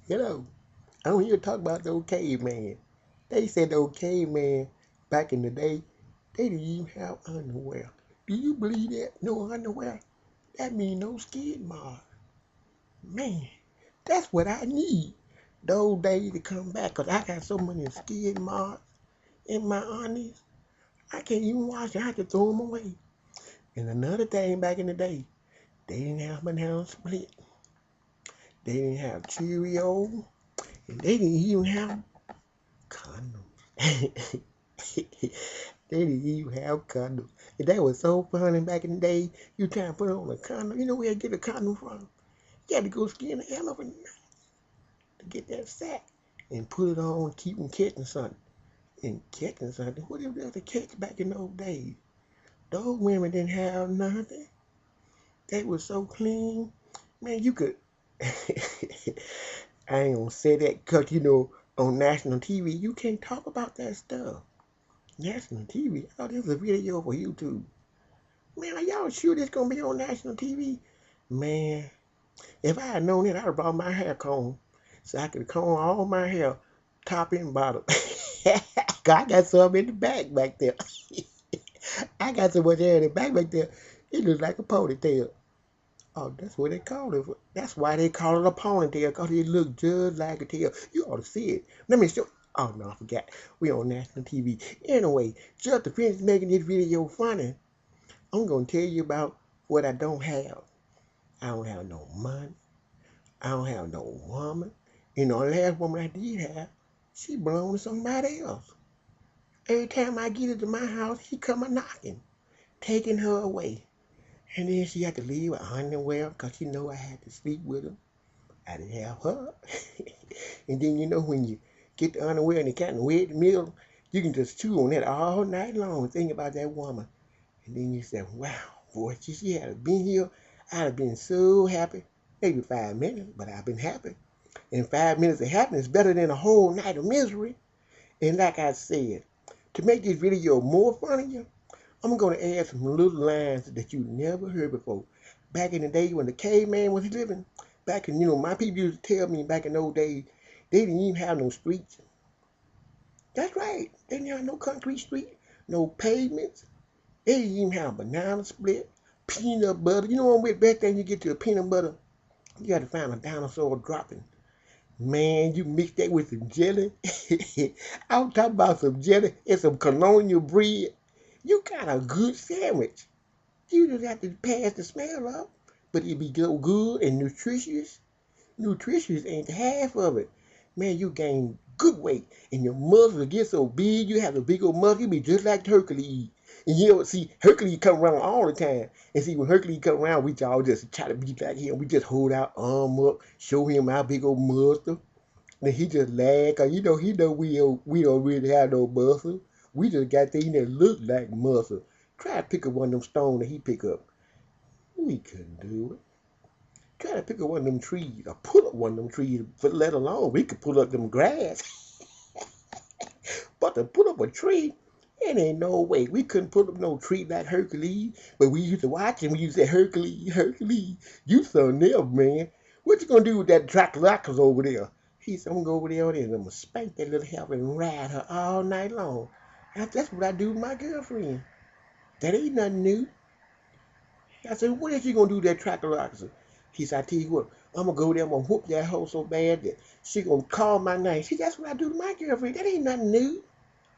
Hello, I'm here to talk about those cavemen. They said those cavemen back in the day, they didn't even have underwear. Do you believe that? No underwear? That means no skin mark. Man, that's what I need. Those days to come back, 'cause I got so many skid marks in my undies. I can't even wash them. I have to throw them away. And another thing back in the day, they didn't have banana split. They didn't have Cheerio. And they didn't even have condoms. They didn't even have condoms. And that was so funny back in the day. You trying to put on a condom. You know where you get a condom from? You had to go skin the hell of a knife to get that sack and put it on, keep them catching something. And catching something. What if they was to catch back in those days? Those women didn't have nothing. They was so clean. Man, you could. I ain't gonna say that because, on national TV, you can't talk about that stuff. National TV? I thought this was a video for YouTube. Man, are y'all sure this gonna be on national TV? Man, if I had known it, I'd have brought my hair comb so I could comb all my hair, top and bottom. I got some in the back there. I got so much hair in the back there. It looks like a ponytail. Oh, that's what they call it. That's why they call it a ponytail, because it looks just like a tail. You ought to see it. Let me show. Oh, no, I forgot. We on national TV. Anyway, just to finish making this video funny, I'm going to tell you about what I don't have. I don't have no money. I don't have no woman. The last woman I did have, she belonged to somebody else. Every time I get into my house, she come a knocking, taking her away. And then she had to leave with underwear because she know I had to sleep with her. I didn't have her. And then when you get the underwear and it kind of wet in the middle, you can just chew on that all night long and think about that woman. And then you say, wow, boy, if she had been here, I'd have been so happy. Maybe 5 minutes, but I've been happy. And 5 minutes of happiness is better than a whole night of misery. And like I said, to make this video more funnier, I'm going to add some little lines that you never heard before. Back in the day when the caveman was living, back in, my people used to tell me back in those days, they didn't even have no streets. That's right. They didn't have no concrete street, no pavements. They didn't even have banana split, peanut butter. You know what, back then you get to a peanut butter, you got to find a dinosaur dropping. Man, you mix that with some jelly. I'm talking about some jelly and some colonial bread. You got a good sandwich. You just have to pass the smell up, but it be so good and nutritious. Nutritious ain't half of it. Man, you gain good weight, and your muscles get so big. You have a big old muscle. You be just like Hercules. And see, Hercules come around all the time. And see, when Hercules come around, we all just try to be like him. We just hold our arm up, show him our big old muscle. And he just laugh, cause he know we don't really have no muscle. We just got things that look like muscle. Try to pick up one of them stones that he pick up. We couldn't do it. Try to pick up one of them trees or pull up one of them trees, but let alone we could pull up them grass. But to put up a tree, it ain't no way. We couldn't put up no tree like Hercules. But we used to watch him. We used to say, Hercules, Hercules, you son of man. What you gonna do with that Draculaurus over there? He said, I'm gonna go over there and I'm gonna spank that little heifer and ride her all night long. That's what I do with my girlfriend. That ain't nothing new. I said, what is you gonna do with that Draculaurus? He said, I tell you what, I'm gonna go there, I'm gonna whoop that hoe so bad that she gonna call my name. See, that's what I do to my girlfriend. That ain't nothing new.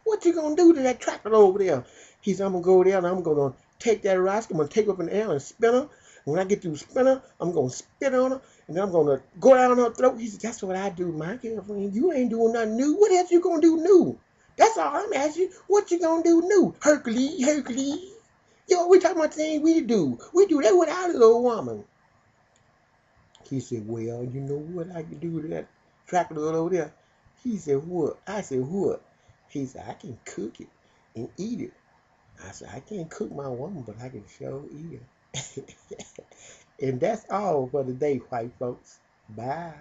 What you gonna do to that tractor over there? He said, I'm gonna go there and I'm gonna take that rock, I'm gonna take her up in the air and spin her. And when I get through spin her, I'm gonna spit on her and then I'm gonna go down her throat. He said, that's what I do, my girlfriend. You ain't doing nothing new. What else you gonna do new? That's all I'm asking. What you gonna do new? Hercules, Hercules. Yo, we talking about things we do. We do that without a little woman. He said, well, you know what I can do to that tractor over there? He said, what? I said, what? He said, I can cook it and eat it. I said, I can't cook my woman, but I can sure eat it. And that's all for today, white folks. Bye.